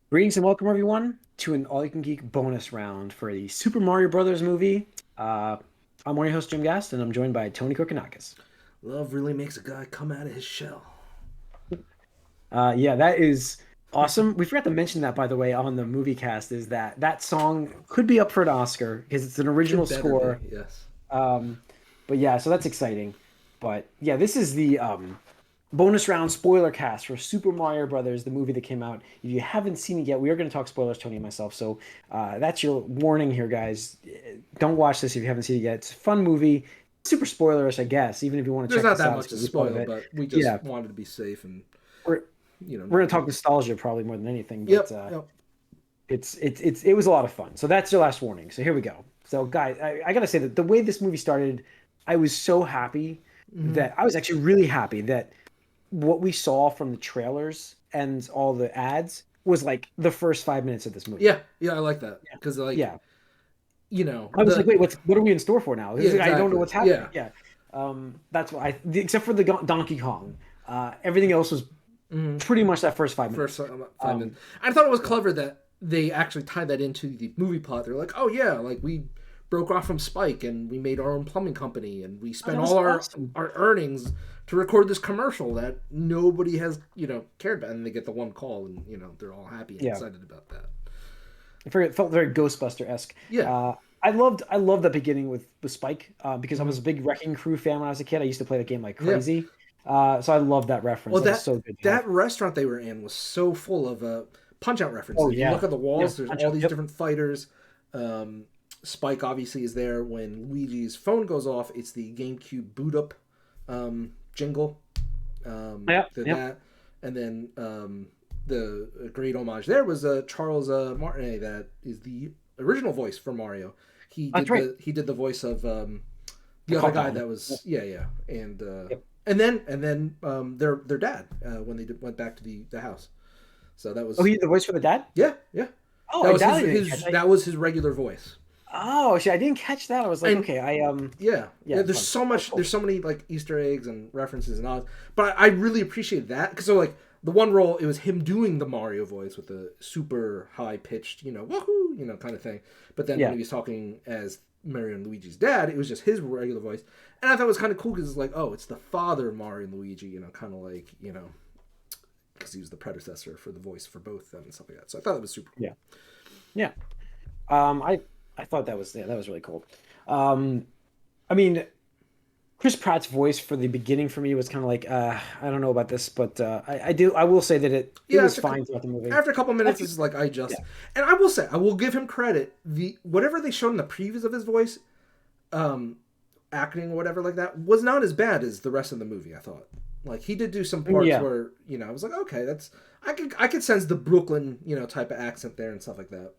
Greetings and welcome everyone to an All You Can Geek bonus round for the Super Mario Brothers movie. I'm one of your host Jim Gast, and I'm joined by Tony Kokonakis. Love really makes a guy come out of his shell. Yeah, that is awesome. We forgot to mention that, by the way, on the movie cast, is that that song could be up for an Oscar because it's an original It better be, score. yes. Um, but yeah, so that's exciting. But yeah, this is the bonus round spoiler cast for Super Mario Brothers, the movie that came out. If you haven't seen it yet, we are going to talk spoilers, Tony and myself. So that's your warning here, guys. Don't watch this if you haven't seen it yet. It's a fun movie, super spoilerish, I guess. Even if you want to There's check not this that out, much see to what we thought of spoil, it. but we just Yeah, wanted to be safe and, we're we're not going to talk be. nostalgia probably more than anything, but Yep, yep. it was a lot of fun. So that's your last warning. So here we go. So guys, I gotta say that the way this movie started, I was so happy Hmm. that I was actually really happy that what we saw from the trailers and all the ads was like the first 5 minutes of this movie. Yeah, yeah, I like that. Yeah. Because, Yeah. I was like, the. wait, what are we in store for now? Yeah, I don't know exactly. what's happening. Yeah. Yeah. That's why except for the Donkey Kong, everything else was Hmm. pretty much that first five First minutes. 5 minutes. Um, I thought it was yeah. clever that they actually tied that into the movie plot. They're like, oh, yeah, like we broke off from Spike and we made our own plumbing company and we Oh, spent that was all awesome. our earnings to record this commercial that nobody has, cared about. And they get the one call and, they're all happy and Yeah. excited about that. It felt very Ghostbuster-esque. Yeah. I loved that beginning with Spike because I Hmm. was a big Wrecking Crew fan when I was a kid. I used to play the game like Yeah. crazy. So I love that reference. Well, That was so good to have. that restaurant they were in was so full of Punch Out references. Oh If you look yeah. at the Yeah. walls, there's Punch all Out. these Yep. different fighters. Um, Spike obviously is there when Luigi's phone goes off. It's the GameCube boot up jingle. Yep. To Yep. that, and then the great homage there was Charles Martinet, that is the original voice for Mario. That's right. He did the voice of I the other caught that guy one. that Yep. was, yeah, and Yep. their dad when went back to the house. So that Oh, was, he did the voice for the dad? yeah, yeah. Oh, I doubt I didn't catch. That was his regular voice. Oh, see, I didn't catch that. I was like, And okay, yeah, yeah, there's fun. so Oh, much, cool. there's so many like Easter eggs and references and all, but I really appreciate that because, so like, the one role, it was him doing the Mario voice with the super high pitched, woohoo, kind of thing. But then when Yeah. he was talking as Mario and Luigi's dad, it was just his regular voice, and I thought it was kind of cool because it's like, oh, it's the father of Mario and Luigi, kind of like, because he was the predecessor for the voice for both of them and stuff like that. So I thought it was super cool. Yeah. Yeah. I thought that was really cool. Um, I mean, Chris Pratt's voice for the beginning for me was kind of like, I don't know about this, but I will say that it Yeah, was fine throughout the movie. after a couple minutes, After, it's like I just, yeah, and I will say, I will give him credit. The whatever they showed in the previews of his voice, um, acting or whatever like that, was not as bad as the rest of the movie. I thought, like, he did do some parts yeah, where, I was like, okay, that's, I could sense the Brooklyn, type of accent there and stuff like that.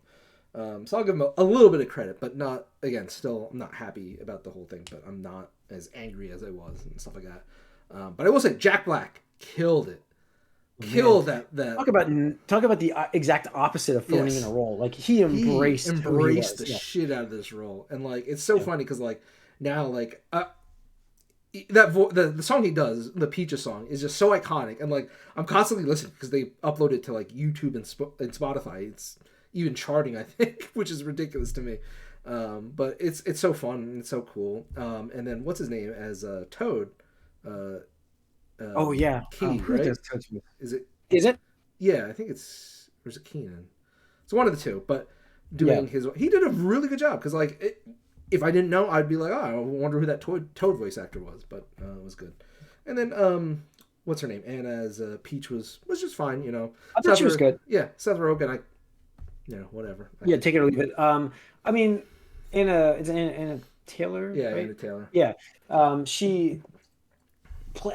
So I'll give him a little bit of credit, but not, again, still I'm not happy about the whole thing, but I'm not as angry as I was and stuff like that. But I will say Jack Black killed it, man. killed that. Talk about the exact opposite of phoning in a Yes, role. Like he he embraced who he embraced was. the Yeah, shit out of this role, and like it's so yeah, funny because like now like the song he does, the Peaches song, is just so iconic, and like I'm constantly listening because they upload it to like YouTube and Spotify. It's even charting, I think, which is ridiculous to me. But it's so fun and it's so cool. And then what's his name as Toad? Uh, Oh yeah. Key, Who right? does Coach Me? Is it? Is it? Yeah, I think it's, or is it Keenan? It's one of the two. But Yeah. doing he did a really good job because like if I didn't know, I'd be like, oh, I wonder who that Toad voice actor was. But it was good. And then what's her name? Anna as Peach was just fine. I thought she was good. Yeah, Seth Rogen. Whatever. Yeah, take it or leave it. I mean, Anna Taylor, Yeah, right? Anna Taylor. Yeah. She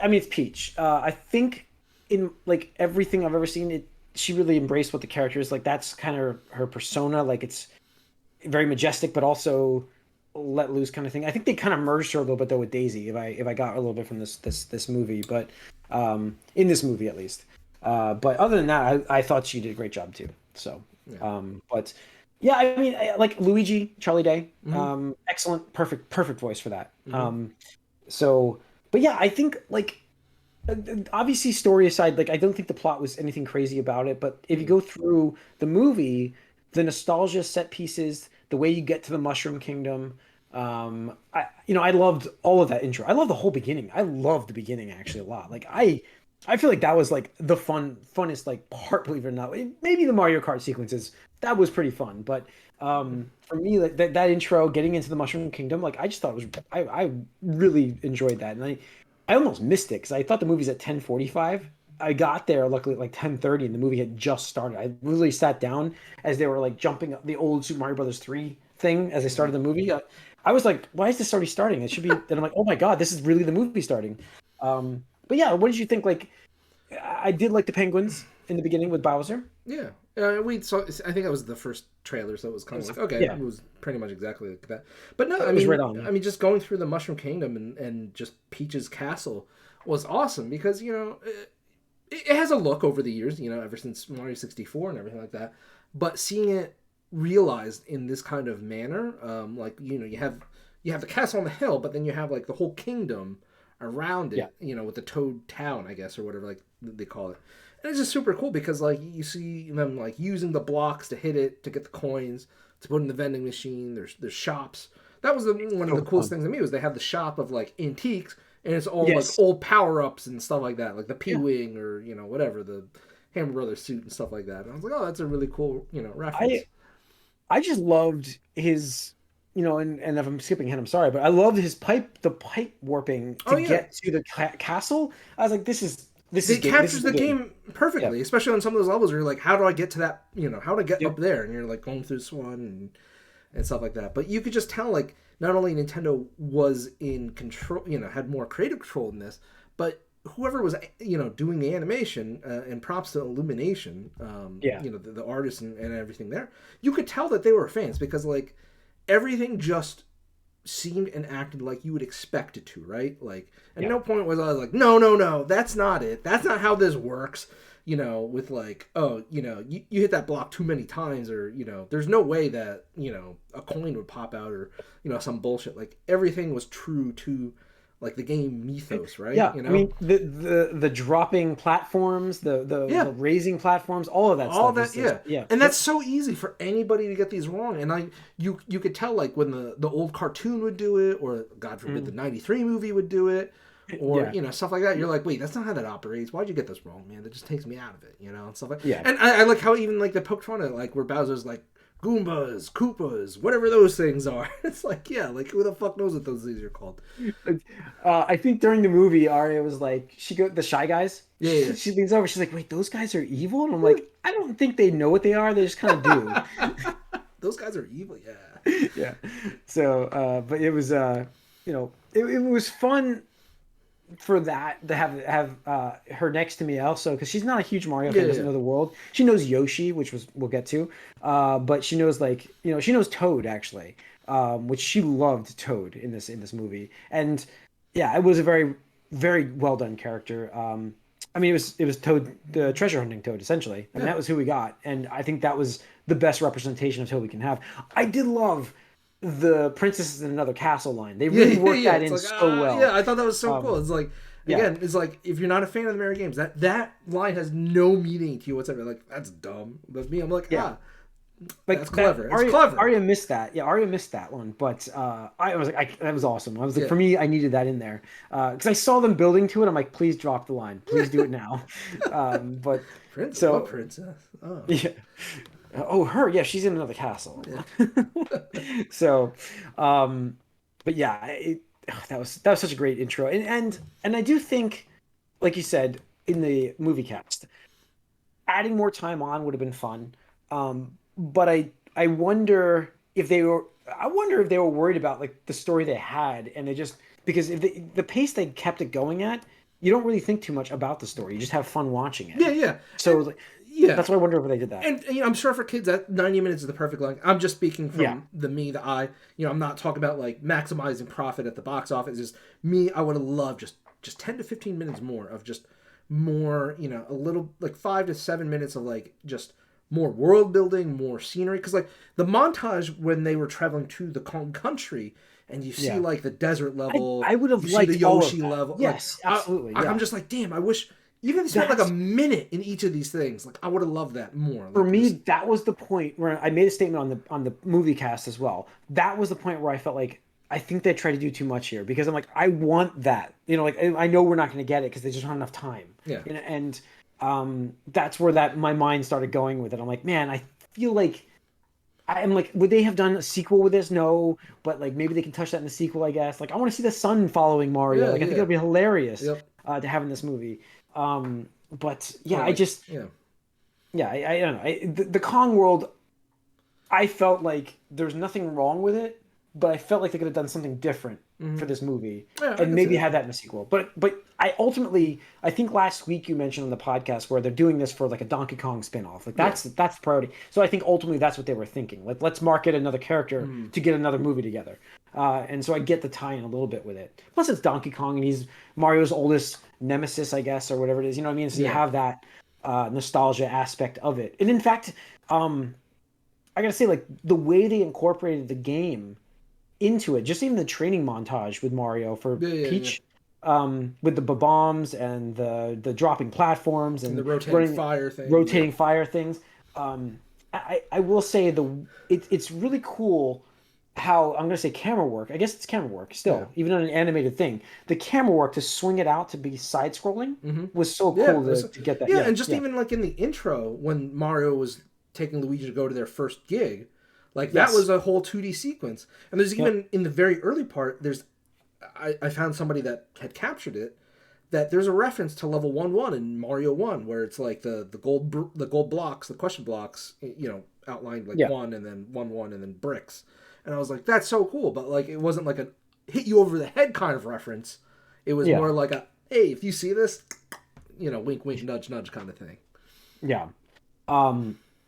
I mean, it's Peach. I think in like everything I've ever seen, she really embraced what the character is. Like that's kind of her persona. Like it's very majestic, but also let loose kind of thing. I think they kind of merged her a little bit though with Daisy. If I got a little bit from this movie, but in this movie at least. But other than that, I thought she did a great job too. So, Yeah. but yeah, I mean, like Luigi, Charlie Day, Hmm. excellent, perfect voice for that. Hmm. So, but yeah, I think like obviously, story aside, like I don't think the plot was anything crazy about it, but if you Mm. go through the movie, the nostalgia set pieces, the way you get to the Mushroom Kingdom, I loved all of that intro. I love the whole beginning. I love the beginning actually a lot. Like I feel like that was like the funnest like part, believe it or not. Maybe the Mario Kart sequences, that was pretty fun, but for me, like that intro, getting into the Mushroom Kingdom, like I just thought it was, I really enjoyed that, and I almost missed it because I thought the movie's at 10:45. I got there luckily at like 10:30 and the movie had just started. I literally sat down as they were like jumping up the old Super Mario Brothers 3 thing as they started the movie. I was like, why is this already starting? It should be. And I'm like, oh my God, this is really the movie starting. But yeah, what did you think? Like, I did like the penguins in the beginning with Bowser. Yeah, we saw. I think that was the first trailer, so it was It kind of was, like okay, it yeah, was pretty much exactly like that. But no, it was right on. Yeah. just going through the Mushroom Kingdom and just Peach's castle was awesome because it has a look over the years, ever since Mario 64 and everything like that. But seeing it realized in this kind of manner, like you have the castle on the hill, but then you have like the whole kingdom around Yeah. it, with the Toad Town, I guess, or whatever like they call it. And it's just super cool because like you see them like using the blocks to hit it to get the coins to put in the vending machine. There's shops. That was one of the So coolest fun. things to me was they have the shop of like antiques and it's all like Yes. old power ups and stuff like that, like the P Yeah. wing or whatever the Hammer Brothers suit and stuff like that. And I was like, oh, that's a really cool I reference. I just loved his, and if I'm skipping ahead, I'm sorry, but I loved his the pipe warping to Oh yeah, get to the castle. I was like, this is it game, this captures is the the game. game Yeah. perfectly, especially on some of those levels where you're like, how do I get to that? How to get Yep. up there? And you're like going through Swan and stuff like that. But you could just tell like not only Nintendo was in control, had more creative control in this, but whoever was doing the animation and props to Illumination, Yeah. the artists and everything there, you could tell that they were fans because like everything just seemed and acted like you would expect it to, right? Like, at Yeah. no point was I like, no, no, no, that's not it. That's not how this works. With like, oh, you hit that block too many times, or there's no way that a coin would pop out, or some bullshit. Like everything was true to like the game mythos, right? Yeah. I mean, the dropping platforms, the Yeah, raising platforms, all of that all stuff that, is just yeah. yeah. And that's Yep. so easy for anybody to get these wrong. And you could tell like when the old cartoon would do it, or God forbid the Mm. '93 movie would do it, or Yeah. stuff like that. You're like, wait, that's not how that operates. Why'd you get this wrong, man? That just takes me out of it, and stuff like. Yeah. And I like how even like they poked fun at like where Bowser's like Goombas, Koopas, whatever those things are. It's like, yeah, like who the fuck knows what those things are called? I think during the movie, Arya was like, the Shy Guys. Yeah, yeah. She leans over, she's like, "Wait, those guys are evil?" And I'm like, I don't think they know what they are. They just kind of do. Those guys are evil. Yeah. Yeah. So, but it was, it was fun for that to have her next to me also because she's not a huge Mario Yeah, fan, yeah, doesn't yeah. know the world. She knows Yoshi, which was we'll get to, but she knows like she knows Toad actually, which she loved Toad in this movie, and yeah, it was a very very well done character. I mean, it was Toad, the treasure hunting Toad, essentially. I mean, Yeah. that was who we got, and I think that was the best representation of Toad we can have. I did love the princesses in another castle line. They Yeah, really yeah, worked yeah. that It's in like so yeah, well. I thought that was so cool. Um, It's like yeah, again, it's like if you're not a fan of the Mario games, that line has no meaning to you whatsoever. Like that's dumb. But me, I'm like yeah. that's Like that, clever. It's Arya, clever. Arya missed that. Yeah, Arya missed that one, but I was like, that was awesome. I was like, Yeah. for me, I needed that in there because I saw them building to it. I'm like, please drop the line, please do it now. But Prince, what so princess? Oh, yeah, oh her, yeah, she's in another castle. yeah. So, um, but yeah, that was such a great intro, and I do think, like you said in the movie cast, adding more time on would have been fun. But I wonder if they were worried about like the story they had, and they just because if the pace they kept it going at, you don't really think too much about the story. You just have fun watching it. Yeah, yeah. So And like, yeah. that's why I wonder if they did that. And I'm sure for kids that 90 minutes is the perfect length. I'm just speaking Yeah, from the eye. I'm not talking about like maximizing profit at the box office. It's just me. I would have loved just 10 to 15 minutes more of just more. A little like 5 to 7 minutes of like just more world building, more scenery. Because like the montage when they were traveling to the Kong country and you see Yeah. like the desert level, I would have you see the liked all of Yoshi that. level. Like Yes, absolutely. I'm Yeah. just like, damn, I wish even if they spent like a That's minute in each of these things. Like I would have loved that more. for Like me, just that was the point where I made a statement on the movie cast as well. That was the point where I felt like I think they tried to do too much here because I'm like, I want that. Like I know we're not going to get it because they just don't have enough time. yeah, And that's where that my mind started going with it. I'm like, man, I feel like I'm like, would they have done a sequel with this? No, but like maybe they can touch that in the sequel, I guess. Like I want to see the son following Mario. yeah, Like I think yeah. that'd be hilarious Yep. to have in this movie. But yeah, Or I like just yeah. yeah, I don't know. The Kong world, I felt like there's nothing wrong with it, but I felt like they could have done something different for this movie Yeah, I and can see maybe that. had that in the sequel. But I think last week you mentioned on the podcast where they're doing this for like a Donkey Kong spin-off. Like Yeah. that's the priority. So I think ultimately that's what they were thinking. Like let's market another character to get another movie together. And so I get the tie-in a little bit with it. Plus it's Donkey Kong and he's Mario's oldest nemesis, I guess, or whatever it is. You know what I mean? So you Yeah. have that nostalgia aspect of it. And in fact, um, I gotta say, like the way they incorporated the game into it, just even the training montage with Mario for Yeah, yeah, yeah. Peach, with the bombs and the dropping platforms And the and rotating running fire thing. Yeah. rotating fire things. I will say it's really cool how I'm gonna say camera work. I guess it's camera work Yeah. still, even on an animated thing. The camera work to swing it out to be side scrolling Mm-hmm. was so Yeah. cool to get that. Yeah, Yeah, and just yeah, even like in the intro when Mario was taking Luigi to go to their first gig, like that was yes, a whole 2D sequence. And there's yep, even in the very early part, I found somebody that had captured it that there's a reference to level 1-1 in Mario 1 where it's like the gold blocks, the question blocks, outlined like yeah, 1 and then 1-1 and then bricks. And I was like, that's so cool, but like it wasn't like a hit you over the head kind of reference. It was yeah. more like a hey, if you see this, wink wink nudge nudge kind of thing. Yeah.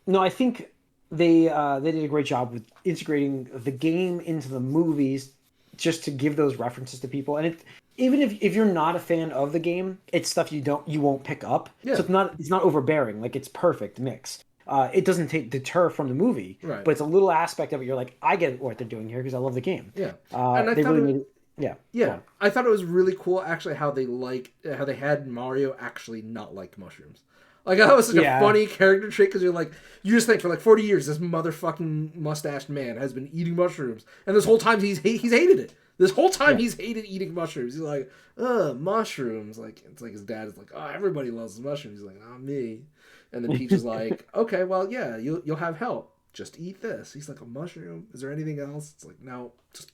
No, I think they did a great job with integrating the game into the movies just to give those references to people. And even if you're not a fan of the game, it's stuff you won't pick up. So Yeah. it's not overbearing. Like it's perfect mix. It doesn't take deter from the movie, Right. but it's a little aspect of it. You're like, I get what they're doing here because I love the game. Yeah. And I They thought really it made it. Yeah. Go yeah, on. I thought it was really cool actually how they had Mario actually not like mushrooms. Like that was such a Yeah. funny character trait because you just think for like 40 years this motherfucking mustached man has been eating mushrooms and this whole time he's hated it. This whole time Yeah. he's hated eating mushrooms. He's like, mushrooms. Like it's like his dad is like, oh, everybody loves mushrooms. He's like, not me. And then Peach is like, okay, well, yeah, you'll have help. Just eat this. He's like, a mushroom. Is there anything else? It's like, no, just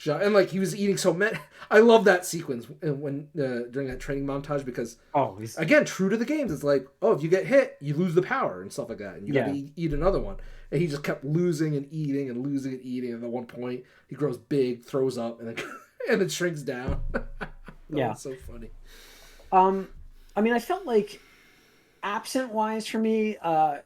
and like he was eating so many. I love that sequence when during that training montage because Oh, he's again, true to the games, it's like, oh, if you get hit, you lose the power and stuff like that, and you got yeah. to eat another one. And he just kept losing and eating and losing and eating. And at one point, he grows big, throws up, and then and then shrinks down. That Yeah. was so funny. Um, I mean, I felt like absent wise for me, I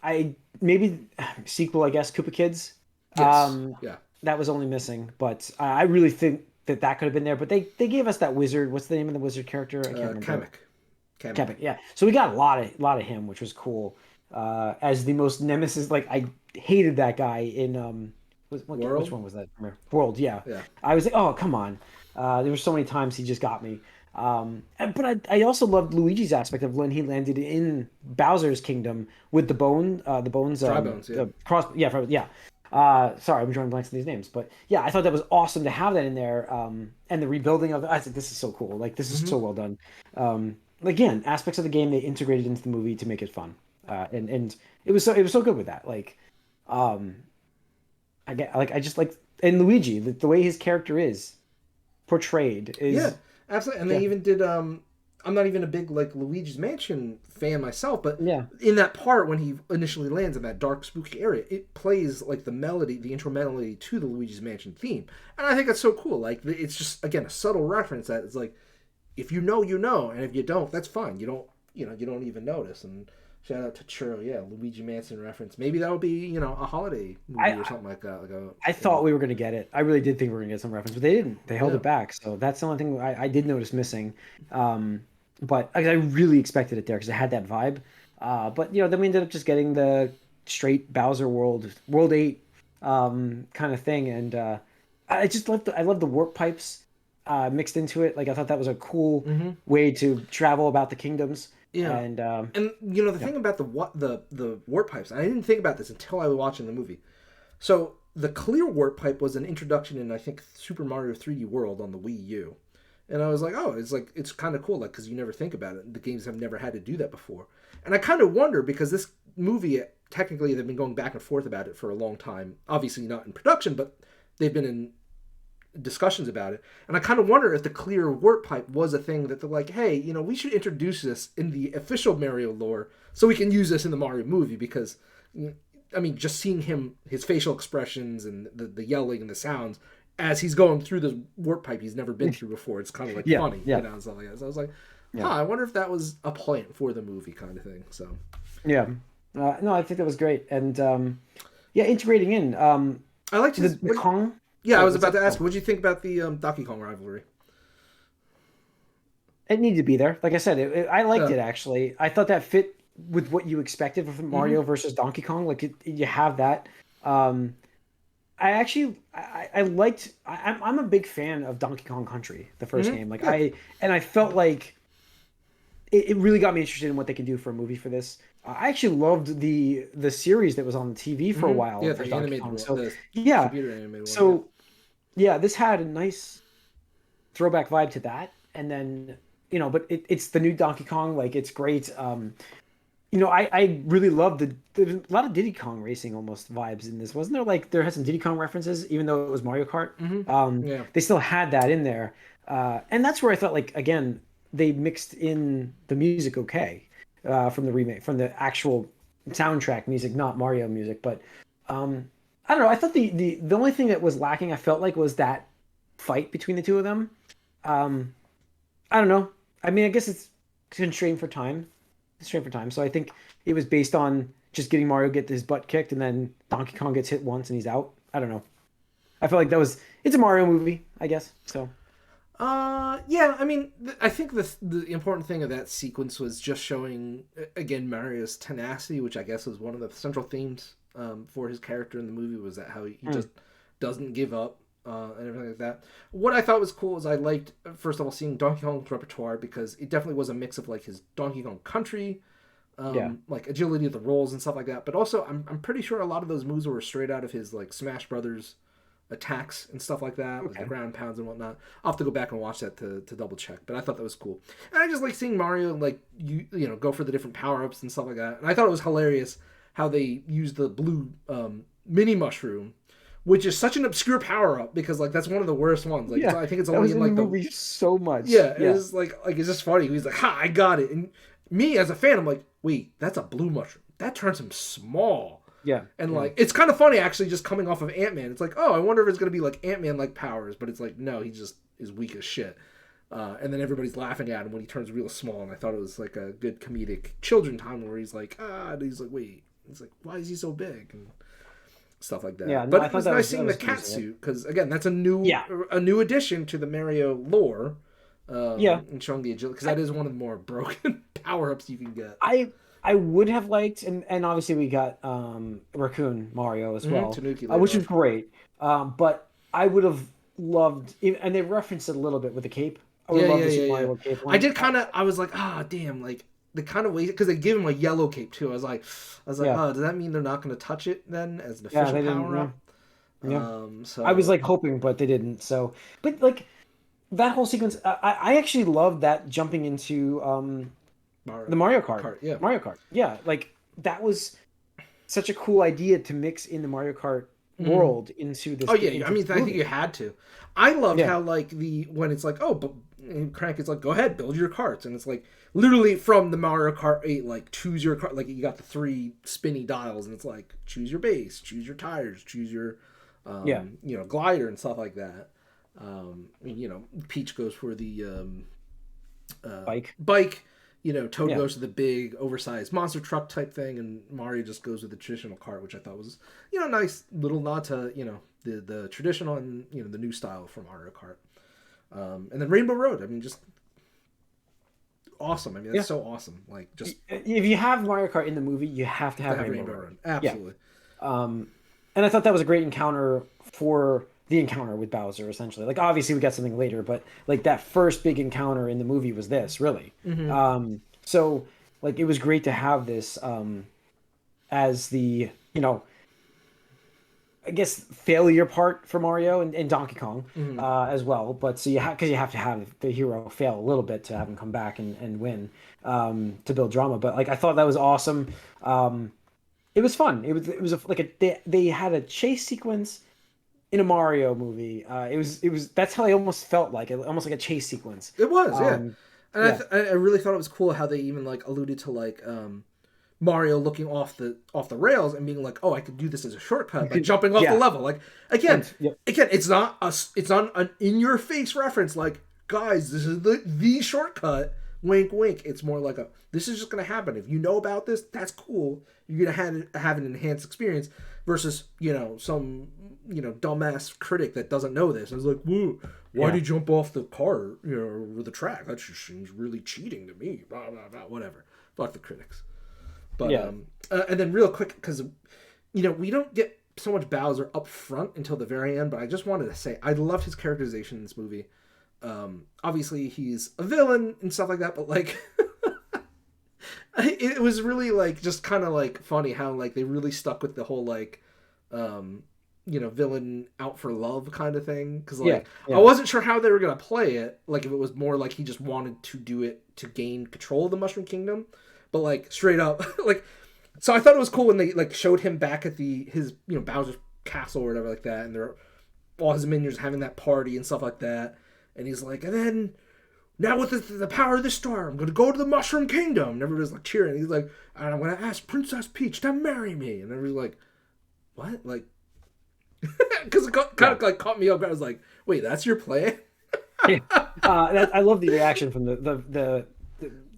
I maybe sequel, I guess, Koopa Kids. Yes. Um, Yeah. that was only missing, but I really think that could have been there. But they gave us that wizard. What's the name of the wizard character? I can't remember. Kamek. Kamek. Kevin. Yeah. So we got a lot of him, which was cool. As the most nemesis, like I hated that guy in which World. one was that? World. Yeah. Yeah. I was like, oh come on. There were so many times he just got me. But I also loved Luigi's aspect of when he landed in Bowser's kingdom with the bones, Dry bones. Yeah. cross, yeah. Sorry, I'm drawing blanks on these names, but yeah, I thought that was awesome to have that in there. And the rebuilding of it, I was like, this is so cool. Like this is Mm-hmm. so well done. Again, aspects of the game they integrated into the movie to make it fun. And it was so good with that. Like, um, I just like and Luigi, the way his character is portrayed Yeah, is absolutely. And yeah, they even did. I'm not even a big like Luigi's Mansion fan myself, but yeah, in that part when he initially lands in that dark, spooky area, it plays like the melody, the intro melody to the Luigi's Mansion theme, and I think that's so cool. Like it's just again a subtle reference that it's like if you know, you know, and if you don't, that's fine. You don't even notice. And shout out to Churro, yeah, Luigi Mansion reference. Maybe that would be a holiday movie or I something like that. Like a I thought we were gonna get it. I really did think we were gonna get some reference, but they didn't. They held yeah. it back. So that's the only thing I did notice missing. But I really expected it there because it had that vibe. But then we ended up just getting the straight Bowser World 8 kind of thing, and I just I love the warp pipes mixed into it. Like I thought that was a cool Mm-hmm. way to travel about the kingdoms. Yeah. And And you know the yeah, thing about the warp pipes, I didn't think about this until I was watching the movie. So the clear warp pipe was an introduction in I think Super Mario 3D World on the Wii U, and I was like, oh, it's kind of cool, like because you never think about it. The games have never had to do that before, and I kind of wonder because this movie technically they've been going back and forth about it for a long time. Obviously not in production, but they've been in discussions about it. And I kind of wonder if the clear warp pipe was a thing that they're like, hey, you know, we should introduce this in the official Mario lore so we can use this in the Mario movie because, I mean, just seeing him, his facial expressions and the yelling and the sounds as he's going through the warp pipe he's never been through before, it's kind of like yeah, funny, yeah, you know, and stuff like that. So I was like, yeah, huh, I wonder if that was a plant for the movie kind of thing. So, yeah. No, I think that was great. And yeah, integrating in I liked the, his. the Kong. Yeah, I Oh, was what's about up? to ask, Oh, what did you think about the Donkey Kong rivalry? it needed to be there. Like I said, I liked Yeah. it actually. I thought that fit with what you expected from Mm-hmm. Mario versus Donkey Kong. Like you have that. Um, I actually I liked. I'm a big fan of Donkey Kong Country, the first Mm-hmm. game. Like Yeah. I felt like it really got me interested in what they could do for a movie for this. I actually loved the series that was on the TV for a Mm-hmm. while Yeah, for the Donkey animated Kong. one, So the yeah, computer animated one. Yeah. so yeah, this had a nice throwback vibe to that, and then but it's the new Donkey Kong. Like it's great. I really love there's a lot of Diddy Kong racing almost vibes in this, wasn't there? Like there had some Diddy Kong references, even though it was Mario Kart. Mm-hmm. Yeah. They still had that in there, and that's where I thought like again they mixed in the music okay from the remake from the actual soundtrack music, not Mario music. But I don't know. I thought the only thing that was lacking, I felt like, was that fight between the two of them. Um, I don't know. I mean, I guess it's constrained for time. So I think it was based on just getting Mario get his butt kicked, and then Donkey Kong gets hit once and he's out. I don't know. I feel like it's a Mario movie, I guess. So Yeah. I mean, I think the important thing of that sequence was just showing again Mario's tenacity, which I guess was one of the central themes for his character in the movie. Was that how he just doesn't give up and everything like that. What I thought was cool is I liked first of all seeing Donkey Kong's repertoire because it definitely was a mix of like his Donkey Kong Country. yeah, Like agility of the rolls and stuff like that, but also I'm pretty sure a lot of those moves were straight out of his like Smash Brothers attacks and stuff like that, like the okay, ground pounds and whatnot. I'll have to go back and watch that to double check, but I thought that was cool. And I just like seeing Mario like you know go for the different power ups and stuff like that. And I thought it was hilarious how they used the blue mini mushroom, which is such an obscure power up because like that's one of the worst ones. Like yeah. I think it's That only was in in the like the movie so much. yeah. Yeah, It's like it's just funny. He's like, ha, I got it. And me as a fan, I'm like, wait, that's a blue mushroom. That turns him small. yeah, And yeah, like it's kind of funny actually just coming off of Ant-Man. It's like, oh, I wonder if it's gonna be like Ant-Man like powers, but it's like, no, he just is weak as shit. And then everybody's laughing at him when he turns real small, and I thought it was like a good comedic children time where he's like, and he's like, wait, he's like, why is he so big and stuff like that. yeah. No, But I it thought was nice that seeing the was cat decent. suit because again, that's Yeah, a new addition to the Mario lore, yeah. and showing the agility because that is one of the more broken power ups you can get. I I would have liked, and obviously we got Raccoon Mario as Mm-hmm. well, Tanuki later which on. is great. But I would have loved, and they referenced it a little bit with the cape. I would Yeah, love yeah, to see yeah, yeah. Mario with cape I on. did kind of. I was like, damn, like they kind of wasted because they give him a yellow cape too. I was like, Yeah, oh, does that mean they're not going to touch it then as an yeah, official they didn't. power Yeah, up? yeah. I was So like hoping, but they didn't. So, but like that whole sequence, I actually loved that jumping into Mario the Kart, yeah. Mario Kart. Yeah, like that was such a cool idea to mix in the Mario Kart Mhm. world into Oh yeah, I into mean, this I think movie. you had to. I loved Yeah, how like the when it's like, oh, but and Crank is like, go ahead, build your carts, and it's like literally from the Mario Kart 8, like choose your cart, like you got the three spinny dials, and it's like choose your base, choose your tires, choose your, yeah, glider and stuff like that. Peach goes for the bike. bike. Toad Yeah. goes to the big oversized monster truck type thing, and Mario just goes with the traditional cart, which I thought was nice little nod to the traditional and the new style from Mario Kart. And then Rainbow Road, I mean, just awesome. I mean, Yeah. that's so awesome. Like just If you have Mario Kart in the movie, you have to to have have Rainbow Rainbow Road. Road, Yeah. absolutely. Um, and I thought that was a great encounter for the encounter with Bowser essentially. Like obviously we got something later, but like that first big encounter in the movie was this really. Mm-hmm. So like it was great to have this as the I guess failure part for Mario and Donkey Kong Mm-hmm. as well. But so you have because you have to have the hero fail a little bit to have him come back and win to build drama. But like I thought that was awesome. It was fun. It was like they had a chase sequence in a Mario movie. It was that's how I almost felt like almost like a chase sequence. It was, yeah. Um, And yeah, I really thought it was cool how they even like alluded to like Mario looking off the rails and being like, oh, I could do this as a shortcut by jumping off the yeah, level. Like again, yeah, it's not it's not an in your face reference. Like guys, this is the shortcut. Wink, wink. It's more like a this is just gonna happen. If you know about this, that's cool. You're gonna have an enhanced experience versus some dumbass critic that doesn't know this. It's like, whoa, why yeah. did you jump off the car or the track? That just seems really cheating to me. Blah blah blah. Whatever. Fuck the critics. But Yeah. and then real quick because we don't get so much Bowser up front until the very end. But I just wanted to say I loved his characterization in this movie. Obviously he's a villain and stuff like that, but like it was really like just kind of like funny how like they really stuck with the whole like villain out for love kind of thing because like Yeah. I wasn't sure how they were gonna play it, like if it was more like he just wanted to do it to gain control of the Mushroom Kingdom, but like straight up like so I thought it was cool when they like showed him back at his Bowser's castle or whatever like that, and they're all his minions having that party and stuff like that. And he's like, and then now with the power of the star, I'm going to go to the Mushroom Kingdom. And everybody's like cheering. He's like, and I'm going to ask Princess Peach to marry me. And everybody's like, what? Like, because it kind of like caught me up. I was like, wait, that's your plan? Yeah. I love the reaction from the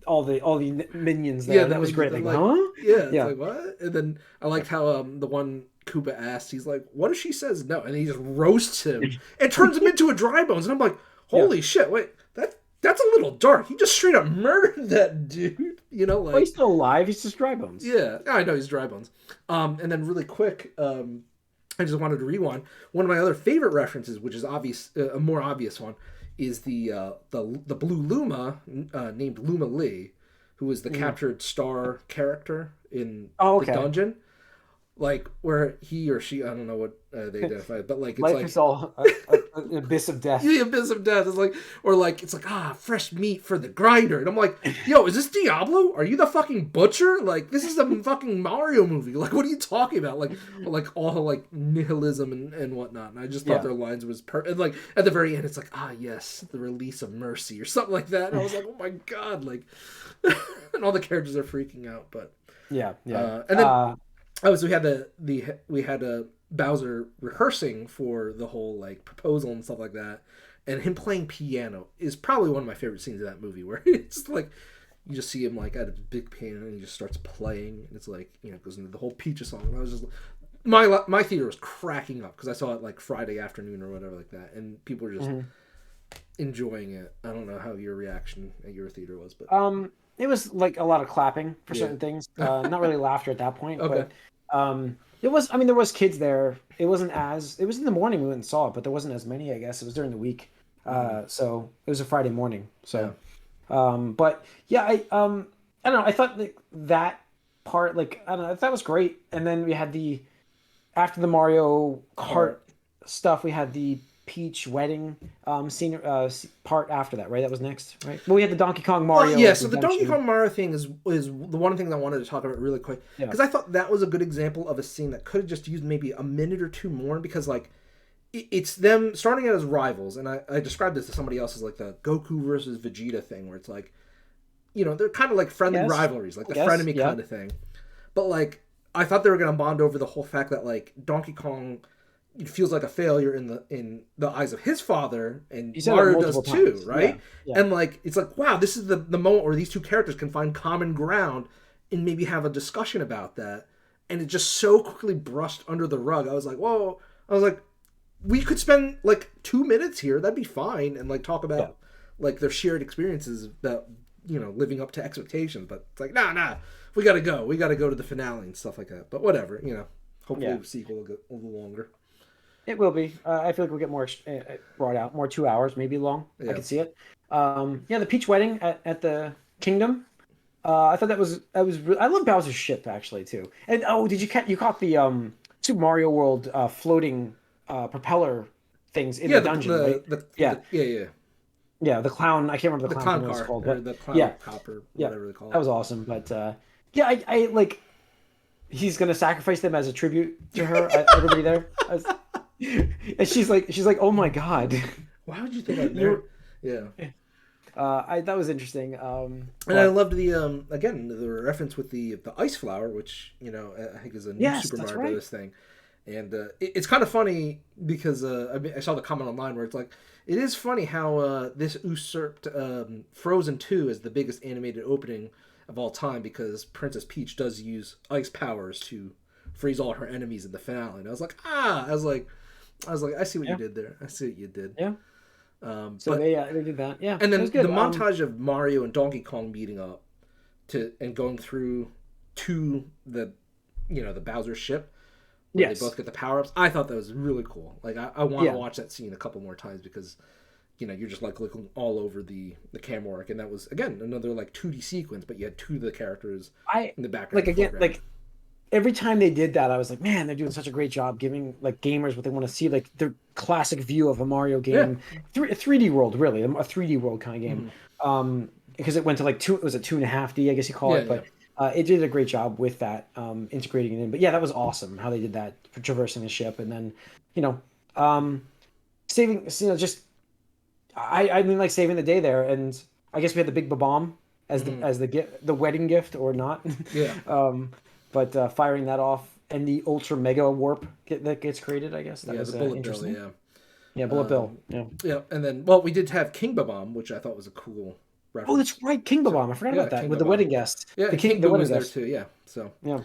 all the minions there. Yeah, that was great. Like, like, huh? Yeah, it's Yeah. like, what? And then I liked how the one Koopa asked, he's like, what if she says no? And he just roasts him and turns him into a dry bones. And I'm like, holy shit, wait, that's a little dark. He just straight up murdered that dude. Like, Well, he's still alive. He's just dry bones. yeah, I know he's dry bones. And then really quick, I just wanted to rewind. One of my other favorite references, which is obvious, a more obvious one, is the blue Luma named Luma Lee, who is the captured star character in the dungeon. Like where he or she, I don't know what they identify, but like it's Life like is all an abyss of death. the abyss of death. It's like, or like it's like fresh meat for the grinder, and I'm like, yo, is this Diablo? Are you the fucking butcher? Like this is a fucking Mario movie. Like what are you talking about? Like all like nihilism and whatnot. And I just thought their lines was and like at the very end, it's like yes, the release of mercy or something like that. And I was like, oh my god, like, and all the characters are freaking out, but yeah. And then. Oh, so we had a Bowser rehearsing for the whole like proposal and stuff like that, and him playing piano is probably one of my favorite scenes of that movie. Where it's like you just see him like at a big piano and he just starts playing, and it's like goes into the whole Peaches song. And I was just my theater was cracking up because I saw it like Friday afternoon or whatever like that, and people were just enjoying it. I don't know how your reaction at your theater was, but it was like a lot of clapping for certain things. Not really laughter at that point, okay. but it was. I mean, there was kids there. It wasn't it was in the morning we went and saw it, but there wasn't as many. I guess it was during the week. So it was a Friday morning. So, but yeah, I don't know. I thought that part, like I don't know, that was great. And then we had after the Mario Kart stuff, we had the Peach wedding scene part after that, right? That was next, right? Well, we had the Donkey Kong Mario. Yeah, so the Donkey Kong Mario thing is the one thing I wanted to talk about really quick because I thought that was a good example of a scene that could have just used maybe a minute or two more because like it's them starting out as rivals, and I described this to somebody else as like the Goku versus Vegeta thing, where it's like they're kind of like friendly rivalries, like the frenemy kind of thing, but like I thought they were gonna bond over the whole fact that like Donkey Kong. It feels like a failure in the eyes of his father, and Mario does too, right? Yeah. And like it's like, wow, this is the moment where these two characters can find common ground and maybe have a discussion about that. And it just so quickly brushed under the rug. I was like, whoa. I was like, we could spend like 2 minutes here, that'd be fine, and like talk about like their shared experiences about living up to expectations. But it's like, nah, we gotta go to the finale and stuff like that. But whatever, hopefully the sequel will go a little longer. It will be. I feel like we'll get more brought out, more 2 hours, maybe long. I Yeah. could see it. Yeah, the Peach Wedding at the Kingdom. I thought I love Bowser's ship actually too. And oh, did you caught the Super Mario World floating propeller things in Yeah, the dungeon, right? Yeah, yeah. yeah. The clown. I can't remember the The clown thing clown what it's car called, or but the clown yeah, cop or yeah. whatever they call That it. was awesome. But yeah, I like he's gonna sacrifice them as a tribute to her. Everybody there, and she's like, oh my God, Why would you think I'd marry? you're. Yeah. I that was interesting. And I But loved the again the reference with the ice flower, which I think is a new yes, Super that's Mario right. Brothers thing, and it's kind of funny because I saw the comment online where it's like it is funny how this usurped Frozen 2 as the biggest animated opening of all time because Princess Peach does use ice powers to freeze all her enemies in the finale, and I was like I see what you Yeah, did there. I see what you did. yeah. So But they did that. Yeah, and it was then the good. montage of Mario and Donkey Kong meeting up and going through to the Bowser ship where they Yes. both get the power ups. I thought that was really cool. Like I want to Yeah. watch that scene a couple more times because you're just like looking all over the camera work, and that was again another like 2D sequence, but you had two of the characters I in the background like and again foreground. like every time they did that, I was like, man, they're doing such a great job giving like gamers what they want to see, like their classic view of a Mario Yeah. game, 3D world, really, a 3D world kind of game. Mm-hmm. Because it went to like two, it was a 2.5D, I guess you call Yeah, it, yeah. but it did a great job with that, integrating it in. But yeah, that was awesome how they did that, traversing the ship, and then, you know, um, saving, just I mean, like saving the day there, and I guess we had the big bomb Mm-hmm. as the gift, the wedding gift or not, Yeah. um, but firing that off and the ultra mega warp that gets created. I guess that Yeah, the was bullet bill, interesting. yeah. Yeah, bullet bill. Yeah. Yeah, and then well, we did have King Babam, which I thought was a cool Oh, reference. that's right, King So Bomb. I forgot yeah, about that King with the Babam. wedding guest, Yeah, and King the Boo wedding was there guest. too. Yeah, so Yeah,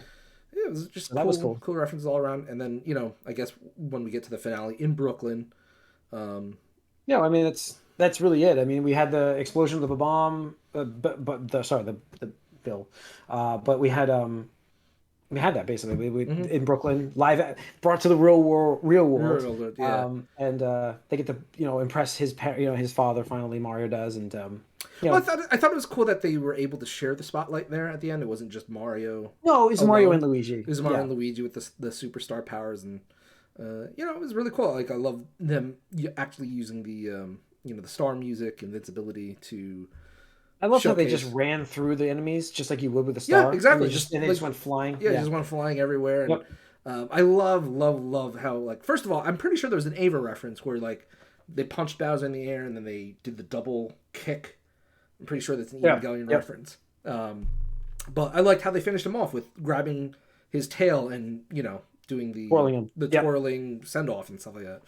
yeah, it was just so that was cool. cool references all around. And then I guess when we get to the finale in Brooklyn, um, Yeah, I mean that's really it. I mean, we had the explosion of the bomb, but the sorry the bill, but we had that basically. We mm-hmm. in Brooklyn, brought to the real world, Yeah. and they get to impress his father. Finally, Mario does, and Well, I thought it was cool that they were able to share the spotlight there at the end. It wasn't just Mario no, it's Mario and alone. Luigi. It was Mario Yeah, and Luigi with the superstar powers, and it was really cool. Like I love them actually using the star music, invincibility to I love how they just showcase. ran through the enemies just like you would with a Yeah, star, and exactly. Just they like just went flying. yeah, Yeah. just went flying everywhere, and Yep. I love how like first of all, I'm pretty sure there was an Ava reference where like they punched Bowser in the air and then they did the double kick. I'm pretty sure that's an Yeah. Evangelion Yep. reference. But I liked how they finished him off with grabbing his tail and doing Twirling him. the Yep. twirling send off and stuff like that.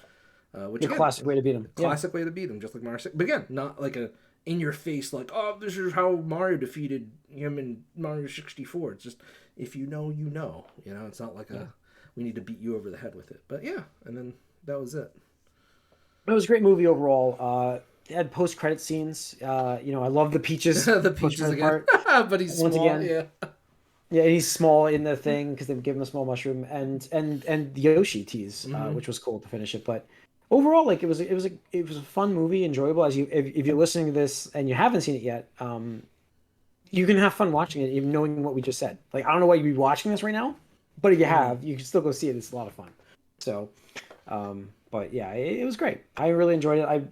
Which The again, classic way to beat him. Yeah. classic way to beat him, just like Mario 6. But again, not like a in your face like, oh, this is how Mario defeated him in Mario 64. It's just if you know, you know. It's not like Yeah. we need to beat you over the head with it. But yeah, and then that was it. It was a great movie overall. It had post credit scenes. I love the Peaches The post peaches credit again, part. but he's Once small. again, Yeah. yeah, he's small in the thing because they give him a small mushroom, and the Yoshi tease, Mm-hmm. which was cool to finish it. But overall, like it was a fun movie, enjoyable. As if you're listening to this and you haven't seen it yet, you can have fun watching it, even knowing what we just said. Like I don't know why you'd be watching this right now, but if you Mm-hmm. have, you can still go see it. It's a lot of fun. So, but yeah, it was great. I really enjoyed it.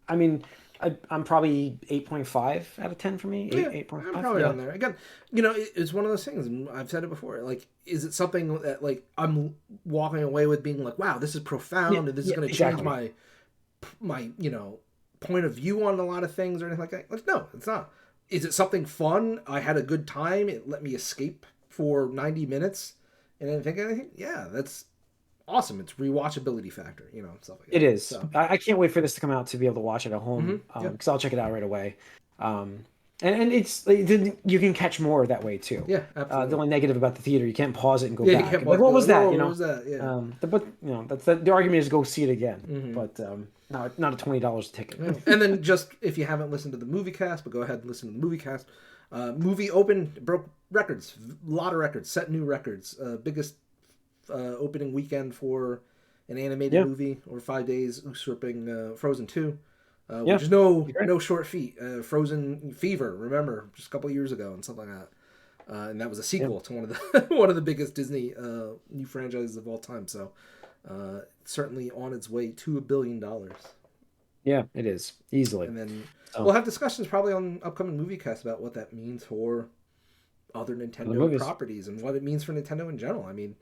I mean, I'm probably 8.5 out of 10 for me. Yeah, I'm 8.5. probably Yeah. on there. Again, it's one of those things, and I've said it before. Like, is it something that like I'm walking away with being like, wow, this is Yeah, profound, and this is yeah, going to change exactly. my point of view on a lot of things or anything like that? Like, no, it's not. Is it something fun? I had a good time. It let me escape for 90 minutes, and I think anything. Yeah, that's awesome. It's rewatchability factor, stuff like It that. is. So, I can't wait for this to come out to be able to watch it at home yeah, because I'll check it out right away. And it's like, you can catch more that way too. yeah, The absolutely. only negative about the theater, you can't pause it and go Yeah, you back. can't Like, pause. what Go was like, that? whoa, what was that? Yeah. But that's the argument is go see it again. Mm-hmm. But not a $20 ticket. Yeah. And then just if you haven't listened to the movie cast, but go ahead and listen to the movie cast. Movie opened, broke records, a lot of records, set new records. Biggest opening weekend for an animated Yeah. movie over 5 days, usurping Frozen 2, Yeah. which is no Great. no short feat. Frozen Fever, remember, just a couple years ago and something like that. And that was a Yeah. sequel to one of the one of the biggest Disney new franchises of all time. So certainly on its way to $1 billion. Yeah, it is easily. And then So we'll have discussions probably on upcoming movie casts about what that means for other for the Nintendo movies. properties and what it means for Nintendo in general. I mean,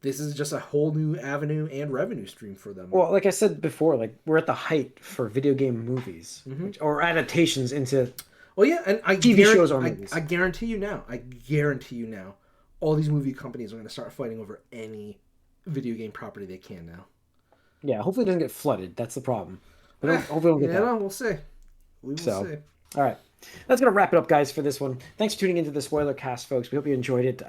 this is just a whole new avenue and revenue stream for them. Well, like I said before, like we're at the height for video game movies, Hmm. which or adaptations into Well, yeah, and TV shows or movies. I guarantee you now, all these movie companies are going to start fighting over any video game property they can now. Yeah, hopefully it doesn't get flooded. That's the problem. We don't hopefully we don't get Yeah, that. no, we'll see. We will So, see. all right. That's going to wrap it up, guys, for this one. Thanks for tuning into the spoiler cast, folks. We hope you enjoyed it.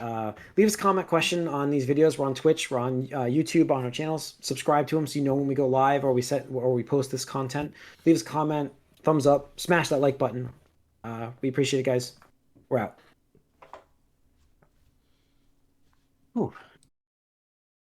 Leave us a comment question on these videos. We're on Twitch, we're on YouTube, on our channels. Subscribe to them so you know when we go live or we post this content. Leave us a comment, thumbs up, smash that like button. We appreciate it, guys. We're out. Ooh.